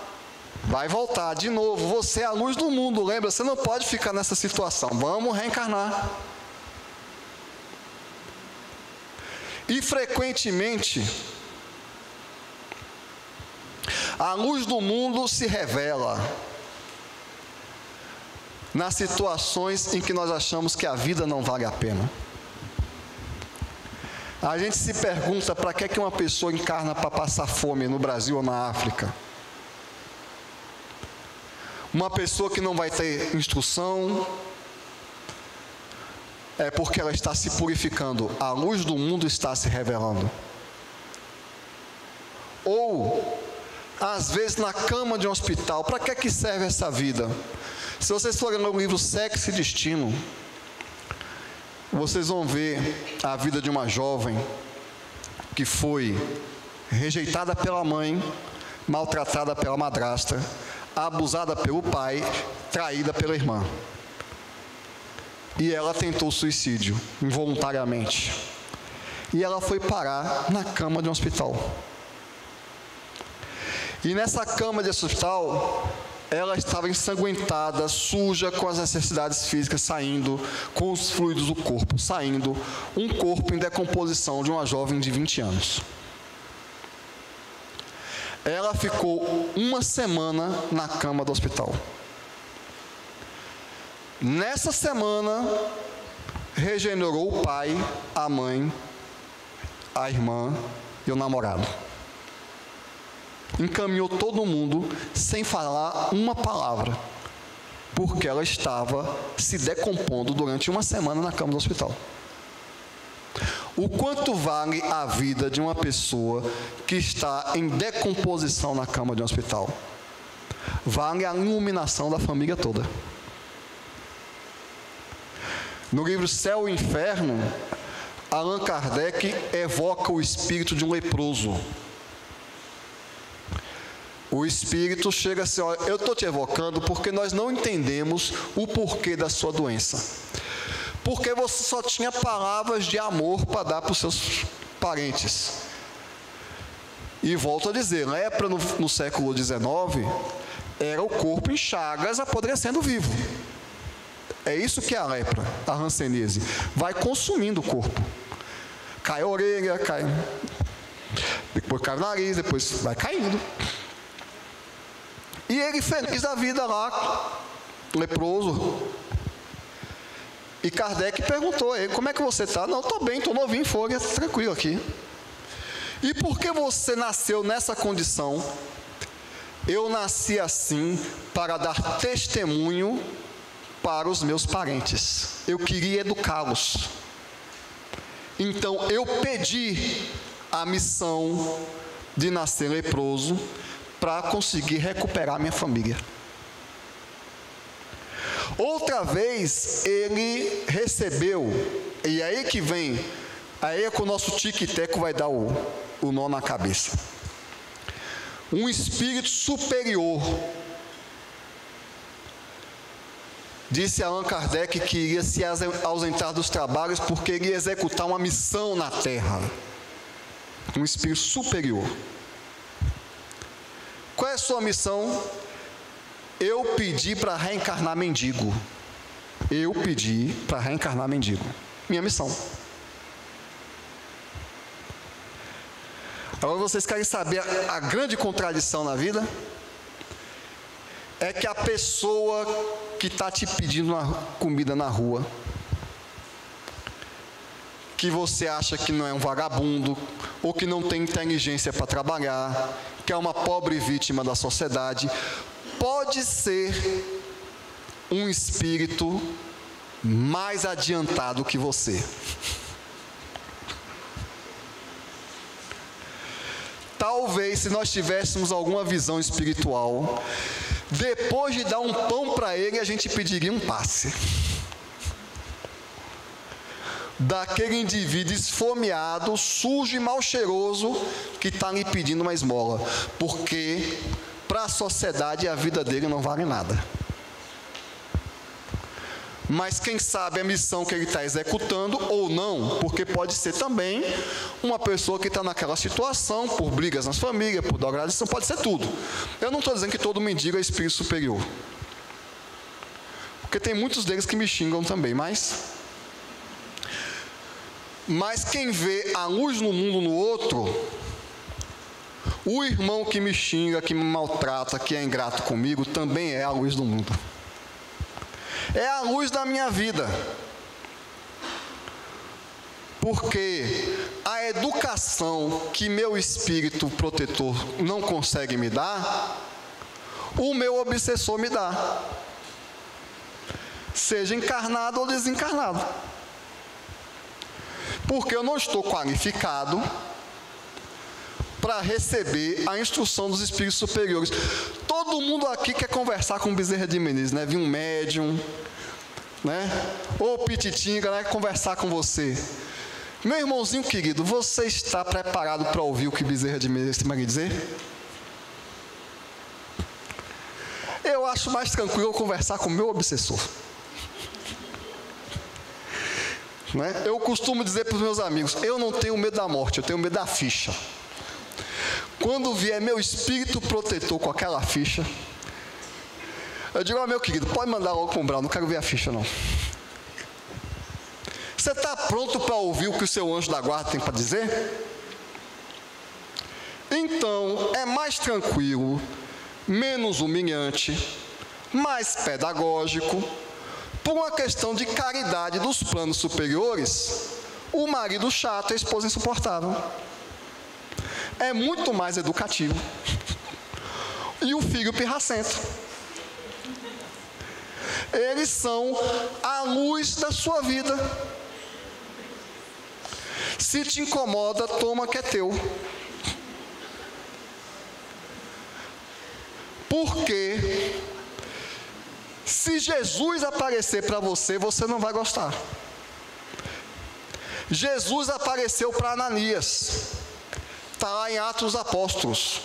vai voltar, de novo, você é a luz do mundo, lembra, você não pode ficar nessa situação, vamos reencarnar. E frequentemente, a luz do mundo se revela nas situações em que nós achamos que a vida não vale a pena. A gente se pergunta para que uma pessoa encarna para passar fome no Brasil ou na África? Uma pessoa que não vai ter instrução, é porque ela está se purificando, a luz do mundo está se revelando. Ou, às vezes, na cama de um hospital, para que serve essa vida? Se vocês forem ler o livro Sexo e Destino, vocês vão ver a vida de uma jovem que foi rejeitada pela mãe, maltratada pela madrasta, abusada pelo pai, traída pela irmã. E ela tentou suicídio, involuntariamente. E ela foi parar na cama de um hospital. E nessa cama de hospital, ela estava ensanguentada, suja, com as necessidades físicas saindo, com os fluidos do corpo saindo, um corpo em decomposição de uma jovem de 20 anos. Ela ficou uma semana na cama do hospital. Nessa semana, regenerou o pai, a mãe, a irmã e o namorado. Encaminhou todo mundo sem falar uma palavra, porque ela estava se decompondo durante uma semana na cama do hospital. O quanto vale a vida de uma pessoa que está em decomposição na cama de um hospital? Vale a iluminação da família toda. No livro Céu e Inferno, Allan Kardec evoca o espírito de um leproso. O espírito chega assim: olha, eu estou te evocando porque nós não entendemos o porquê da sua doença. Porque você só tinha palavras de amor para dar para os seus parentes. E volto a dizer, lepra no século XIX era o corpo em chagas apodrecendo vivo. É isso que é a lepra, a hanseníase. Vai consumindo o corpo. Cai a orelha, cai. Depois cai o nariz, depois vai caindo. E ele feliz da vida lá, leproso. E Kardec perguntou a ele: como é que você está? Não, estou bem, estou novinho, folha, tranquilo aqui. E por que você nasceu nessa condição? Eu nasci assim para dar testemunho para os meus parentes. Eu queria educá-los. Então eu pedi a missão de nascer leproso para conseguir recuperar minha família. Outra vez ele recebeu, e aí que vem, aí é que o nosso tique-teco vai dar o nó na cabeça. Um espírito superior. Disse Allan Kardec que iria se ausentar dos trabalhos porque iria executar uma missão na Terra. Um espírito superior. Qual é a sua missão? Eu pedi para reencarnar mendigo. Eu pedi para reencarnar mendigo. Minha missão. Agora vocês querem saber a grande contradição na vida? É que a pessoa que está te pedindo uma comida na rua, que você acha que não é um vagabundo, ou que não tem inteligência para trabalhar, que é uma pobre vítima da sociedade, pode ser um espírito mais adiantado que você. Talvez, se nós tivéssemos alguma visão espiritual, depois de dar um pão para ele, a gente pediria um passe. Daquele indivíduo esfomeado, sujo e mal cheiroso, que está lhe pedindo uma esmola. Porque, para a sociedade, a vida dele não vale nada. Mas quem sabe a missão que ele está executando ou não, porque pode ser também uma pessoa que está naquela situação, por brigas nas famílias, por degradação, pode ser tudo. Eu não estou dizendo que todo mendigo é espírito superior, porque tem muitos deles que me xingam também, mas quem vê a luz no mundo no outro, o irmão que me xinga, que me maltrata, que é ingrato comigo, também é a luz do mundo. É a luz da minha vida. Porque a educação que meu espírito protetor não consegue me dar, o meu obsessor me dá. Seja encarnado ou desencarnado. Porque eu não estou qualificado para receber a instrução dos espíritos superiores. Todo mundo aqui quer conversar com Bezerra de Menezes, né? Vir um médium, né? Ou Pititinga, né? Conversar com você. Meu irmãozinho querido, você está preparado para ouvir o que Bezerra de Menezes tem a dizer? Eu acho mais tranquilo eu conversar com o meu obsessor. Né? Eu costumo dizer para os meus amigos, eu não tenho medo da morte, eu tenho medo da ficha. Quando vier meu espírito protetor com aquela ficha, eu digo, meu querido, pode mandar logo para o umbral, não quero ver a ficha não. Você está pronto para ouvir o que o seu anjo da guarda tem para dizer? Então, é mais tranquilo, menos humilhante, mais pedagógico, por uma questão de caridade dos planos superiores, o marido chato e a esposa insuportável. É muito mais educativo. E o filho pirracento. Eles são a luz da sua vida. Se te incomoda, toma que é teu. Porque se Jesus aparecer para você, você não vai gostar. Jesus apareceu para Ananias. Está lá em Atos dos Apóstolos.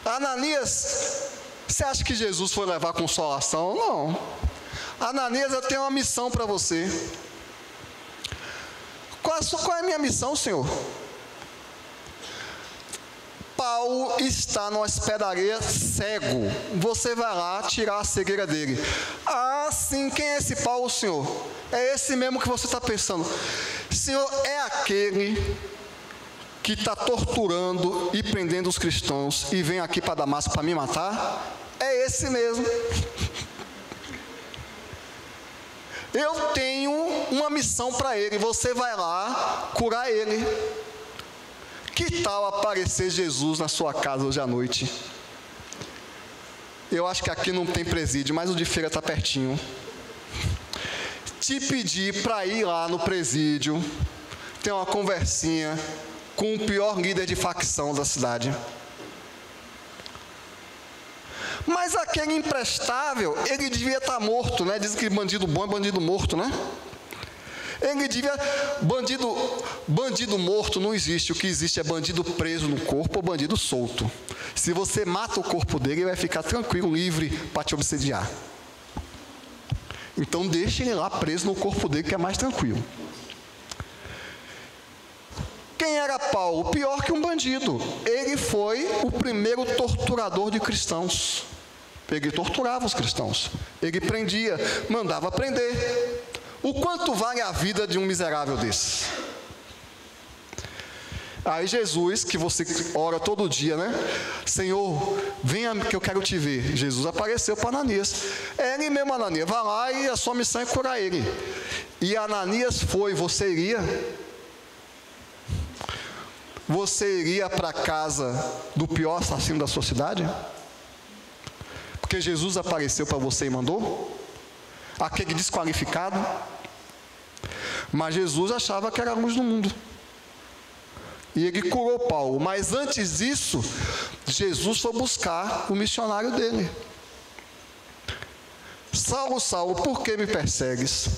Ananias, você acha que Jesus foi levar consolação? Não. Ananias, eu tenho uma missão para você. Qual é a minha missão, Senhor? Paulo está numa hospedaria cego. Você vai lá tirar a cegueira dele. Ah, sim, quem é esse Paulo, Senhor? É esse mesmo que você está pensando. Senhor, é aquele que está torturando e prendendo os cristãos e vem aqui para Damasco para me matar? É esse mesmo. Eu tenho uma missão para ele. Você vai lá curar ele. Que tal aparecer Jesus na sua casa hoje à noite? Eu acho que aqui não tem presídio, mas o de Feira está pertinho. Te pedir para ir lá no presídio, ter uma conversinha com o pior líder de facção da cidade. Mas aquele imprestável, ele devia estar morto, né? Dizem que bandido bom é bandido morto, né? Ele devia... Bandido morto não existe. O que existe é bandido preso no corpo ou bandido solto. Se você mata o corpo dele, ele vai ficar tranquilo, livre para te obsediar. Então deixe ele lá preso no corpo dele, que é mais tranquilo. Quem era Paulo? Pior que um bandido. Ele foi o primeiro torturador de cristãos. Ele torturava os cristãos. Ele prendia, mandava prender. O quanto vale a vida de um miserável desse? Aí Jesus, que você ora todo dia, né? Senhor, venha que eu quero te ver. Jesus apareceu para Ananias. É ele mesmo, Ananias. Vai lá e a sua missão é curar ele. E Ananias foi, você iria? Você iria para a casa do pior assassino da sua cidade? Porque Jesus apareceu para você e mandou? Aquele desqualificado? Mas Jesus achava que era a luz do mundo. E ele curou Paulo. Mas antes disso, Jesus foi buscar o missionário dele. Saulo, Saulo, por que me persegues?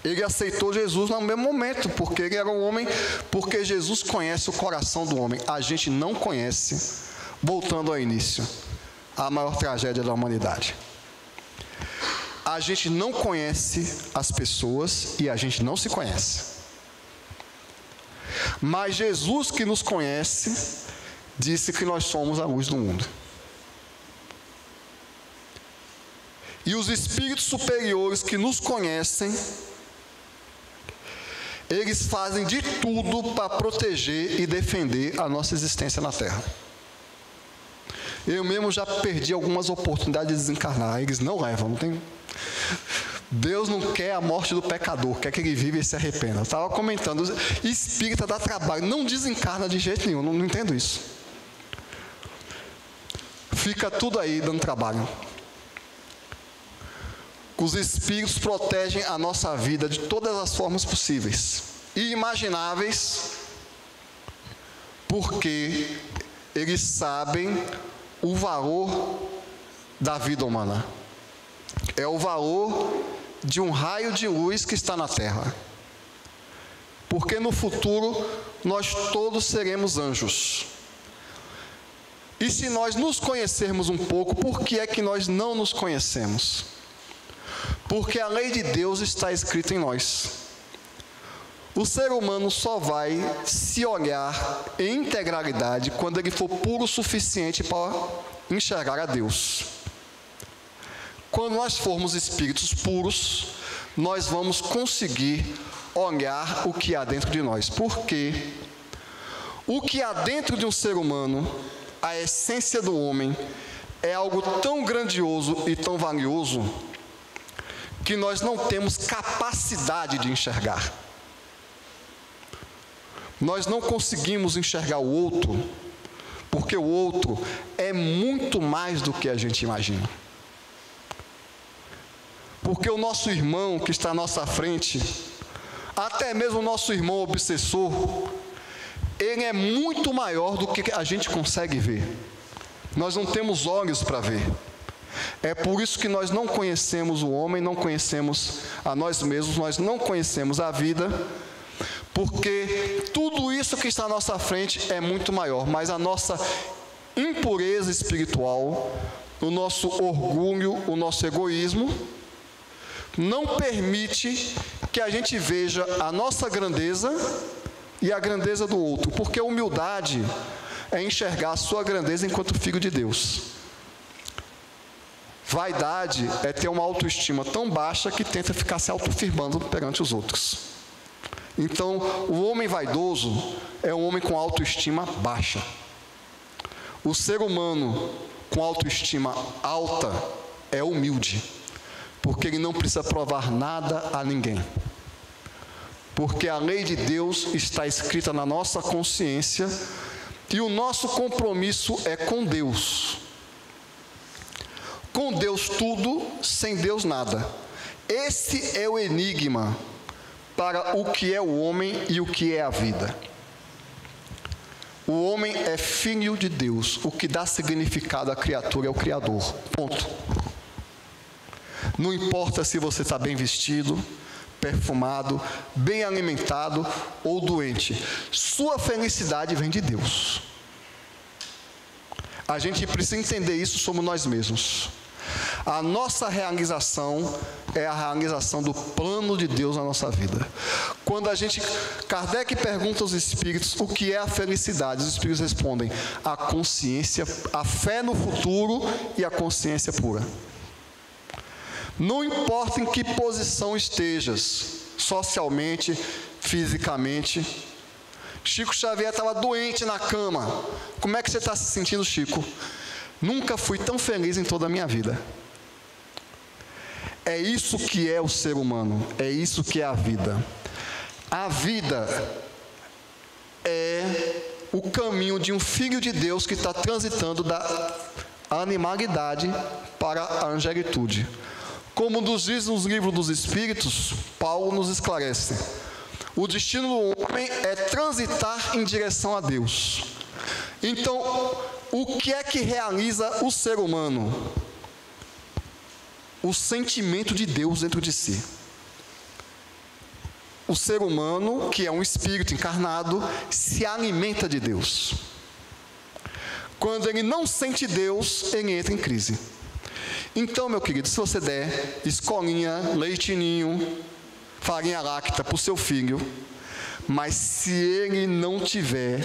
Ele aceitou Jesus no mesmo momento, porque ele era um homem, porque Jesus conhece o coração do homem. A gente não conhece, voltando ao início, a maior tragédia da humanidade. A gente não conhece as pessoas e a gente não se conhece. Mas Jesus, que nos conhece, disse que nós somos a luz do mundo. E os espíritos superiores que nos conhecem, eles fazem de tudo para proteger e defender a nossa existência na Terra. Eu mesmo já perdi algumas oportunidades de desencarnar. Eles não levam, não tem... Deus não quer a morte do pecador, quer que ele viva e se arrependa. Eu estava comentando, espírita dá trabalho, não desencarna de jeito nenhum, não entendo isso. Fica tudo aí dando trabalho. Os espíritos protegem a nossa vida de todas as formas possíveis e imagináveis, porque eles sabem o valor da vida humana. É o valor de um raio de luz que está na Terra. Porque no futuro nós todos seremos anjos. E se nós nos conhecermos um pouco, por que é que nós não nos conhecemos? Porque a lei de Deus está escrita em nós. O ser humano só vai se olhar em integralidade quando ele for puro o suficiente para enxergar a Deus. Quando nós formos espíritos puros, nós vamos conseguir olhar o que há dentro de nós. Porque o que há dentro de um ser humano, a essência do homem, é algo tão grandioso e tão valioso que nós não temos capacidade de enxergar. Nós não conseguimos enxergar o outro, porque o outro é muito mais do que a gente imagina. Porque o nosso irmão que está à nossa frente, até mesmo o nosso irmão obsessor, ele é muito maior do que a gente consegue ver. Nós não temos olhos para ver. É por isso que nós não conhecemos o homem, não conhecemos a nós mesmos, nós não conhecemos a vida, porque tudo isso que está à nossa frente é muito maior, mas a nossa impureza espiritual, o nosso orgulho, o nosso egoísmo, não permite que a gente veja a nossa grandeza e a grandeza do outro, porque a humildade é enxergar a sua grandeza enquanto filho de Deus. Vaidade é ter uma autoestima tão baixa que tenta ficar se autoafirmando perante os outros. Então, o homem vaidoso é um homem com autoestima baixa. O ser humano com autoestima alta é humilde, porque ele não precisa provar nada a ninguém. Porque a lei de Deus está escrita na nossa consciência e o nosso compromisso é com Deus. Com Deus tudo, sem Deus nada. Esse é o enigma para o que é o homem e o que é a vida. O homem é filho de Deus. O que dá significado à criatura é o Criador. Ponto. Não importa se você está bem vestido, perfumado, bem alimentado ou doente. Sua felicidade vem de Deus. A gente precisa entender isso sobre nós mesmos. A nossa realização é a realização do plano de Deus na nossa vida. Quando Kardec pergunta aos espíritos o que é a felicidade, os espíritos respondem: a consciência, a fé no futuro e a consciência pura. Não importa em que posição estejas, socialmente, fisicamente. Chico Xavier estava doente na cama. Como é que você está se sentindo, Chico? Nunca fui tão feliz em toda a minha vida. É isso que é o ser humano, é isso que é a vida. A vida é o caminho de um filho de Deus que está transitando da animalidade para a angelitude. Como nos diz nos livros dos Espíritos, Paulo nos esclarece: o destino do homem é transitar em direção a Deus. Então, o que é que realiza o ser humano? O sentimento de Deus dentro de si. O ser humano, que é um espírito encarnado, se alimenta de Deus. Quando ele não sente Deus, ele entra em crise. Então, meu querido, se você der escolinha, leite ninho, farinha láctea para o seu filho, mas se ele não tiver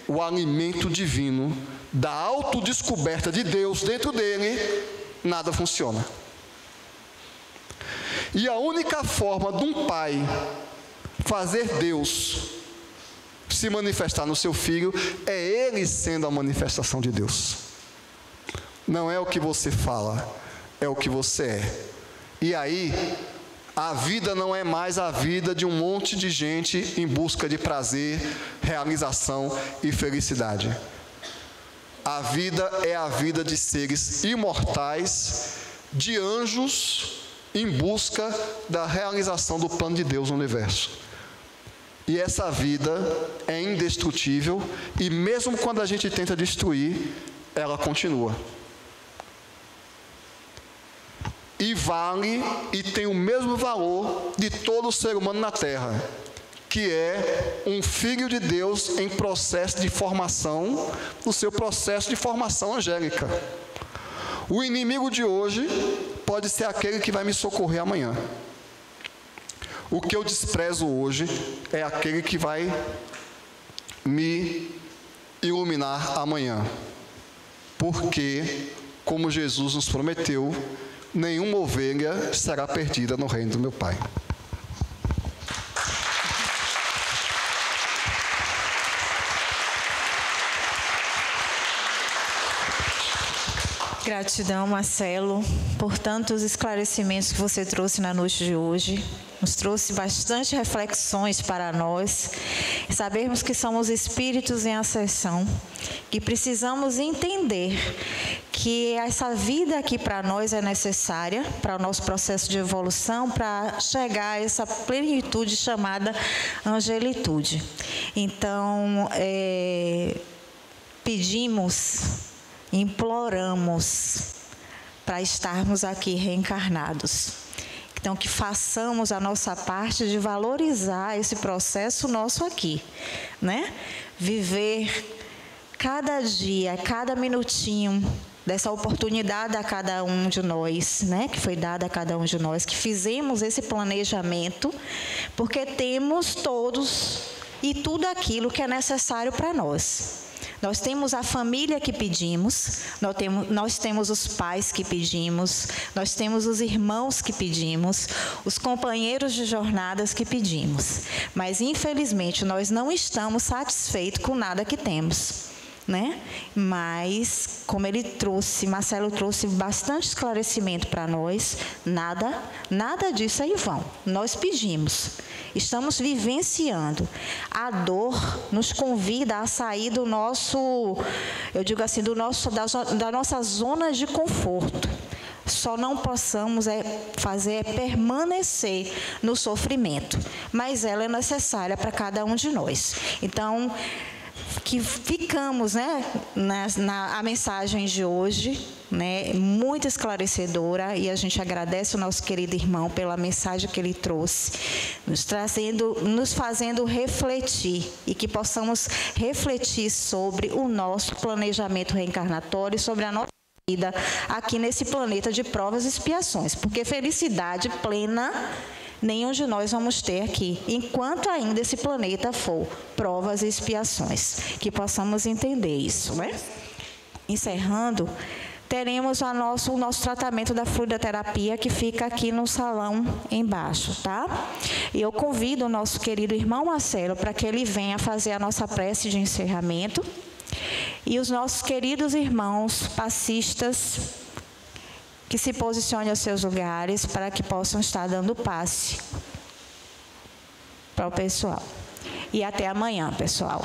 o alimento divino da autodescoberta de Deus dentro dele, nada funciona. E a única forma de um pai fazer Deus se manifestar no seu filho é ele sendo a manifestação de Deus. Não é o que você fala, é o que você é. E aí, a vida não é mais a vida de um monte de gente em busca de prazer, realização e felicidade. A vida é a vida de seres imortais, de anjos, em busca da realização do plano de Deus no universo. E essa vida é indestrutível, e mesmo quando a gente tenta destruir, ela continua. E vale e tem o mesmo valor de todo ser humano na Terra, que é um filho de Deus em processo de formação, no seu processo de formação angélica. O inimigo de hoje pode ser aquele que vai me socorrer amanhã. O que eu desprezo hoje é aquele que vai me iluminar amanhã. Porque, como Jesus nos prometeu, nenhuma ovelha será perdida no reino do meu Pai. Gratidão, Marcelo, por tantos esclarecimentos que você trouxe na noite de hoje. Nos trouxe bastante reflexões para nós. Sabermos que somos espíritos em ascensão, que precisamos entender que essa vida aqui para nós é necessária para o nosso processo de evolução, para chegar a essa plenitude chamada angelitude. Então, pedimos, imploramos para estarmos aqui reencarnados. Então, que façamos a nossa parte de valorizar esse processo nosso aqui, né? Viver cada dia, cada minutinho dessa oportunidade a cada um de nós, né? Que foi dada a cada um de nós, que fizemos esse planejamento, porque temos todos e tudo aquilo que é necessário para nós. Nós temos a família que pedimos, nós temos os pais que pedimos, nós temos os irmãos que pedimos, os companheiros de jornadas que pedimos. Mas, infelizmente, nós não estamos satisfeitos com nada que temos, né? Mas, como Marcelo trouxe bastante esclarecimento para nós, nada disso é em vão. Nós pedimos. Estamos vivenciando. A dor nos convida a sair do nosso, eu digo assim, da nossa zona de conforto. Só não possamos fazer permanecer no sofrimento, mas ela é necessária para cada um de nós. Então, que ficamos, né, a mensagem de hoje, né, muito esclarecedora, e a gente agradece o nosso querido irmão pela mensagem que ele trouxe, nos fazendo refletir, e que possamos refletir sobre o nosso planejamento reencarnatório, sobre a nossa vida aqui nesse planeta de provas e expiações, porque felicidade plena nenhum de nós vamos ter aqui, enquanto ainda esse planeta for provas e expiações. Que possamos entender isso, né? Encerrando, teremos o nosso tratamento da fluidoterapia, que fica aqui no salão embaixo, tá? E eu convido o nosso querido irmão Marcelo para que ele venha fazer a nossa prece de encerramento. E os nossos queridos irmãos passistas, que se posicionem aos seus lugares para que possam estar dando passe para o pessoal. E até amanhã, pessoal.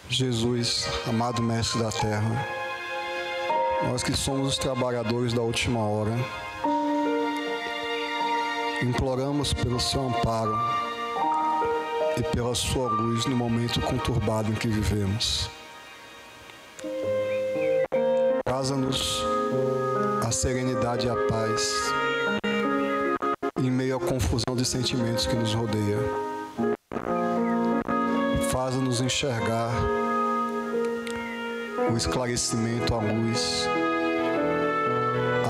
Jesus, amado Mestre da Terra, nós que somos os trabalhadores da última hora, imploramos pelo seu amparo e pela sua luz no momento conturbado em que vivemos. Traza-nos a serenidade e a paz em meio à confusão de sentimentos que nos rodeia. Faça-nos enxergar o esclarecimento, a luz,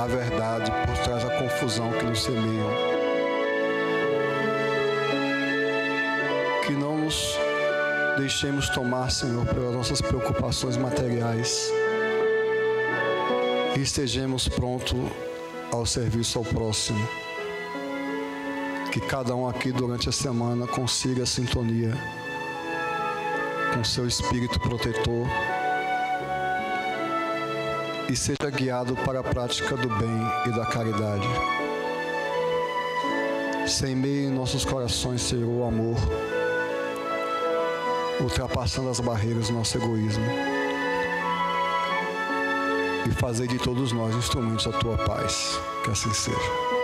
a verdade por trás da confusão que nos semeia. Que não nos deixemos tomar, Senhor, pelas nossas preocupações materiais e estejamos prontos ao serviço ao próximo. que cada um aqui durante a semana consiga a sintonia com seu espírito protetor e seja guiado para a prática do bem e da caridade. Semeie em nossos corações, Senhor, o amor, ultrapassando as barreiras do nosso egoísmo, e fazer de todos nós instrumentos da tua paz. Que assim seja.